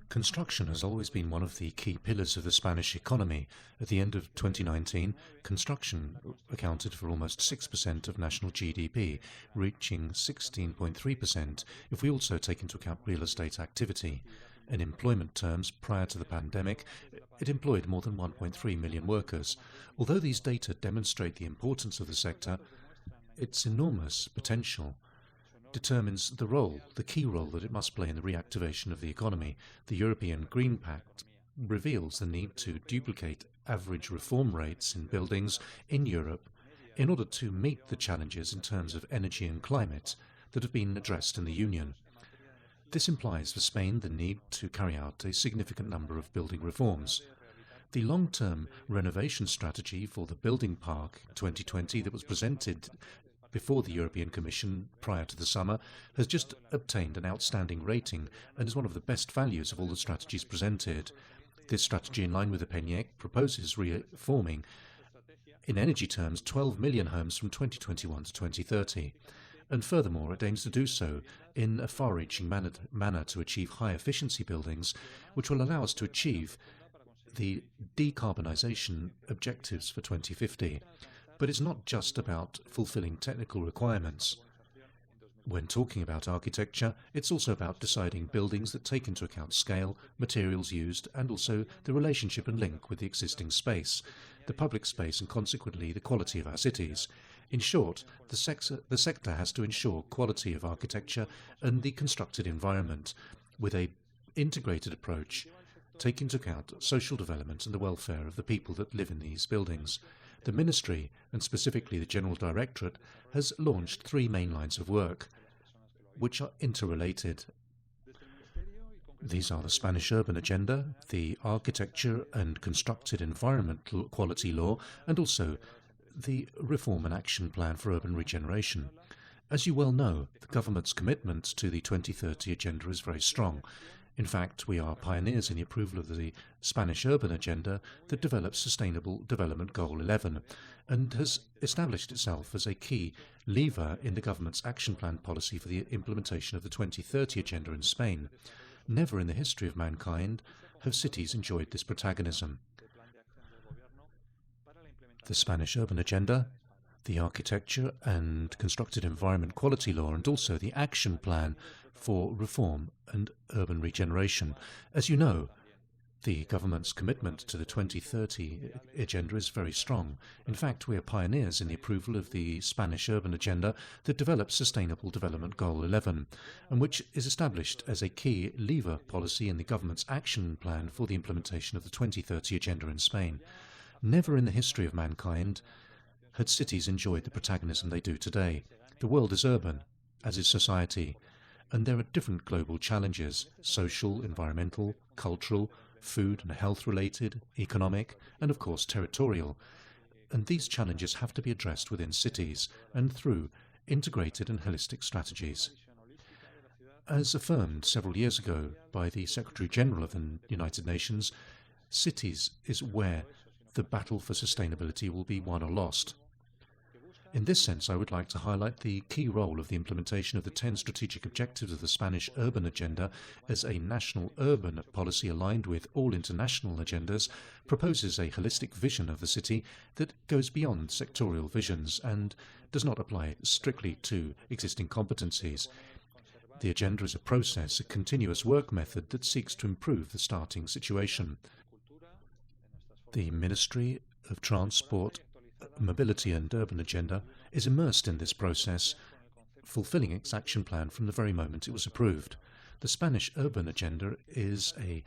Construction has always been one of the key pillars of the Spanish economy. At the end of 2019, construction accounted for almost 6% of national GDP, reaching 16.3% if we also take into account real estate activity. In employment terms, prior to the pandemic, it employed more than 1.3 million workers. Although these data demonstrate the importance of the sector, its enormous potential determines the key role that it must play in the reactivation of the economy. The European Green Pact reveals the need to duplicate average reform rates in buildings in Europe in order to meet the challenges in terms of energy and climate that have been addressed in the Union. This implies for Spain the need to carry out a significant number of building reforms. The long-term renovation strategy for the building park in 2020 that was presented before the European Commission prior to the summer has just obtained an outstanding rating and is one of the best values of all the strategies presented. This strategy, in line with the PNIEC, proposes reforming, in energy terms, 12 million homes from 2021 to 2030. And furthermore, it aims to do so in a far-reaching manner to achieve high-efficiency buildings, which will allow us to achieve the decarbonisation objectives for 2050. But it's not just about fulfilling technical requirements. When talking about architecture, it's also about deciding buildings that take into account scale, materials used, and also the relationship and link with the existing space, the public space, and consequently the quality of our cities. In short, the sector has to ensure quality of architecture and the constructed environment with an integrated approach, taking into account social development and the welfare of the people that live in these buildings. The Ministry, and specifically the General Directorate, has launched 3 main lines of work, which are interrelated. These are the Spanish Urban Agenda, the Architecture and Constructed Environment Quality Law, and also the Reform and Action Plan for Urban Regeneration. As you well know, the government's commitment to the 2030 Agenda is very strong. In fact, we are pioneers in the approval of the Spanish Urban Agenda that develops Sustainable Development Goal 11 and has established itself as a key lever in the government's action plan policy for the implementation of the 2030 Agenda in Spain. Never in the history of mankind have cities enjoyed this protagonism. The Spanish Urban Agenda, the Architecture and Constructed Environment Quality Law, and also the Action Plan for Reform and Urban Regeneration. As you know, the government's commitment to the 2030 Agenda is very strong. In fact, we are pioneers in the approval of the Spanish Urban Agenda that develops Sustainable Development Goal 11, and which is established as a key lever policy in the government's action plan for the implementation of the 2030 Agenda in Spain. Never in the history of mankind had cities enjoyed the protagonism they do today. The world is urban, as is society, and there are different global challenges: social, environmental, cultural, food and health-related, economic, and of course territorial. And these challenges have to be addressed within cities and through integrated and holistic strategies. As affirmed several years ago by the Secretary-General of the United Nations, cities is where the battle for sustainability will be won or lost. In this sense, I would like to highlight the key role of the implementation of the 10 strategic objectives of the Spanish Urban Agenda as a national urban policy aligned with all international agendas, proposes a holistic vision of the city that goes beyond sectorial visions and does not apply strictly to existing competencies. The agenda is a process, a continuous work method that seeks to improve the starting situation. The Ministry of Transport, Mobility and Urban Agenda is immersed in this process, fulfilling its action plan from the very moment it was approved. The Spanish Urban Agenda is an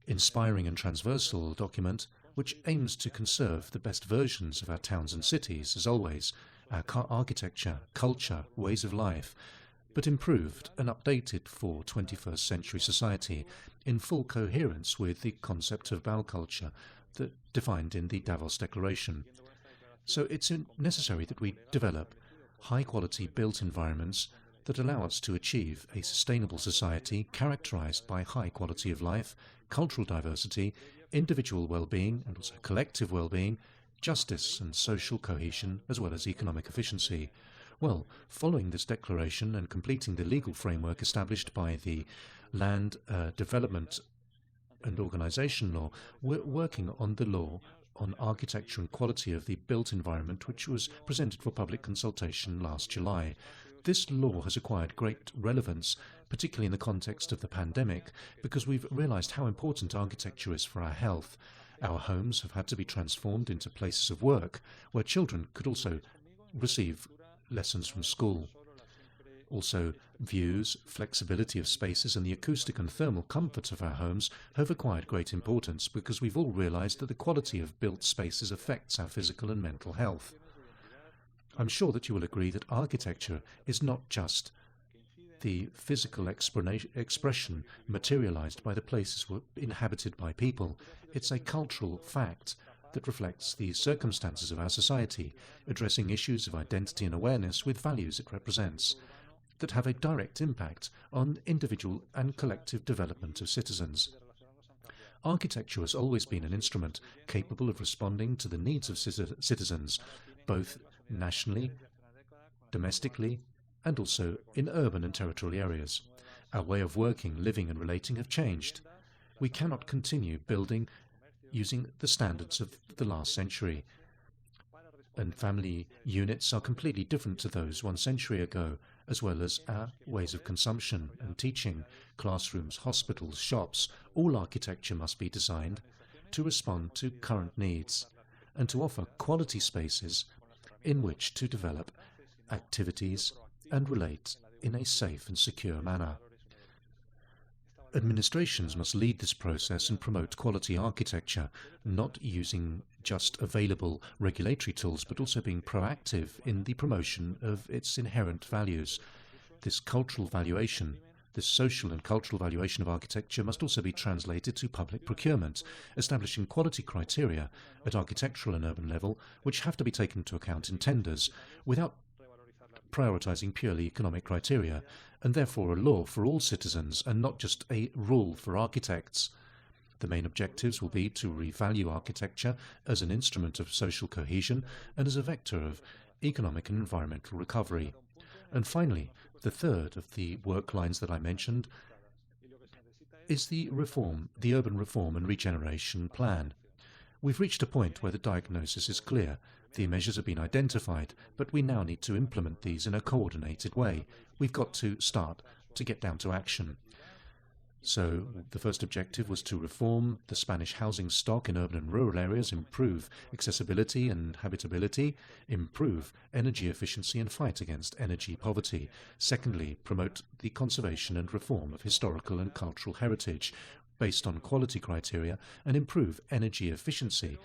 inspiring and transversal document which aims to conserve the best versions of our towns and cities, as always, our architecture, culture, ways of life, but improved and updated for 21st century society in full coherence with the concept of Baukultur that defined in the Davos Declaration. So it's necessary that we develop high-quality built environments that allow us to achieve a sustainable society characterized by high quality of life, cultural diversity, individual well-being and also collective well-being, justice and social cohesion, as well as economic efficiency. Well, following this declaration and completing the legal framework established by the land development and organisation law, we're working on the law on architecture and quality of the built environment, which was presented for public consultation last July. This law has acquired great relevance, particularly in the context of the pandemic, because we've realised how important architecture is for our health. Our homes have had to be transformed into places of work, where children could also receive lessons from school. Also, views, flexibility of spaces and the acoustic and thermal comforts of our homes have acquired great importance because we've all realised that the quality of built spaces affects our physical and mental health. I'm sure that you will agree that architecture is not just the physical expression materialised by the places inhabited by people. It's a cultural fact that reflects the circumstances of our society, addressing issues of identity and awareness with values it represents, that have a direct impact on individual and collective development of citizens. Architecture has always been an instrument capable of responding to the needs of citizens, both nationally, domestically, and also in urban and territorial areas. Our way of working, living and relating have changed. We cannot continue building using the standards of the last century, and family units are completely different to those 1 century ago, as well as our ways of consumption and teaching, classrooms, hospitals, shops. All architecture must be designed to respond to current needs and to offer quality spaces in which to develop activities and relate in a safe and secure manner. Administrations must lead this process and promote quality architecture, not using just available regulatory tools, but also being proactive in the promotion of its inherent values. This cultural valuation, this social and cultural valuation of architecture must also be translated to public procurement, establishing quality criteria at architectural and urban level, which have to be taken into account in tenders, without prioritising purely economic criteria, and therefore a law for all citizens and not just a rule for architects. The main objectives will be to revalue architecture as an instrument of social cohesion and as a vector of economic and environmental recovery. And finally, the third of the work lines that I mentioned is the urban reform and regeneration plan. We've reached a point where the diagnosis is clear. The measures have been identified, but we now need to implement these in a coordinated way. We've got to start to get down to action. So the first objective was to reform the Spanish housing stock in urban and rural areas, improve accessibility and habitability, improve energy efficiency and fight against energy poverty. Secondly, promote the conservation and reform of historical and cultural heritage based on quality criteria and improve energy efficiency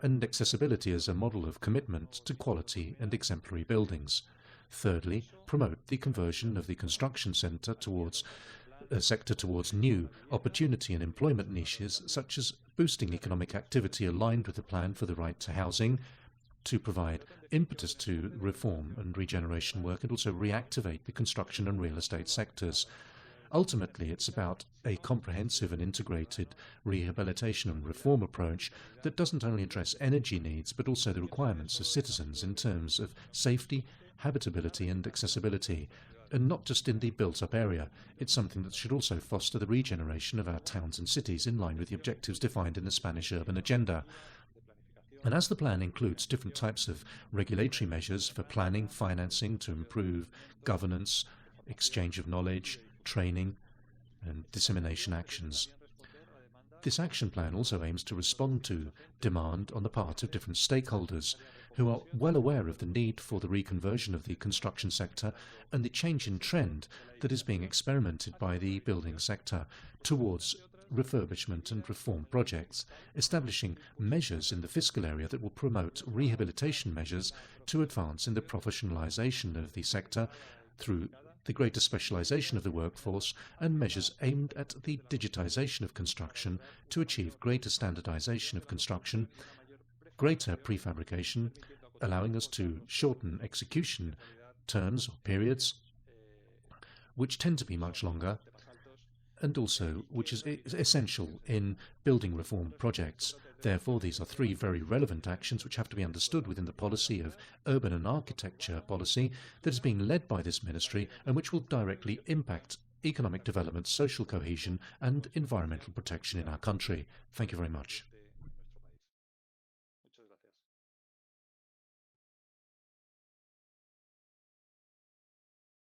and accessibility as a model of commitment to quality and exemplary buildings. Thirdly, promote the conversion of the construction sector towards new opportunity and employment niches, such as boosting economic activity aligned with the plan for the right to housing, to provide impetus to reform and regeneration work, and also reactivate the construction and real estate sectors. Ultimately, it's about a comprehensive and integrated rehabilitation and reform approach that doesn't only address energy needs, but also the requirements of citizens in terms of safety, habitability and accessibility. And not just in the built-up area. It's something that should also foster the regeneration of our towns and cities in line with the objectives defined in the Spanish urban agenda. And as the plan includes different types of regulatory measures for planning, financing to improve governance, exchange of knowledge, training and dissemination actions. This action plan also aims to respond to demand on the part of different stakeholders who are well aware of the need for the reconversion of the construction sector and the change in trend that is being experimented by the building sector towards refurbishment and reform projects, establishing measures in the fiscal area that will promote rehabilitation measures to advance in the professionalisation of the sector through the greater specialisation of the workforce and measures aimed at the digitisation of construction to achieve greater standardisation of construction, greater prefabrication, allowing us to shorten execution terms or periods, which tend to be much longer, and also which is essential in building reform projects. Therefore, these are three very relevant actions which have to be understood within the policy of urban and architecture policy that is being led by this ministry and which will directly impact economic development, social cohesion and environmental protection in our country. Thank you very much.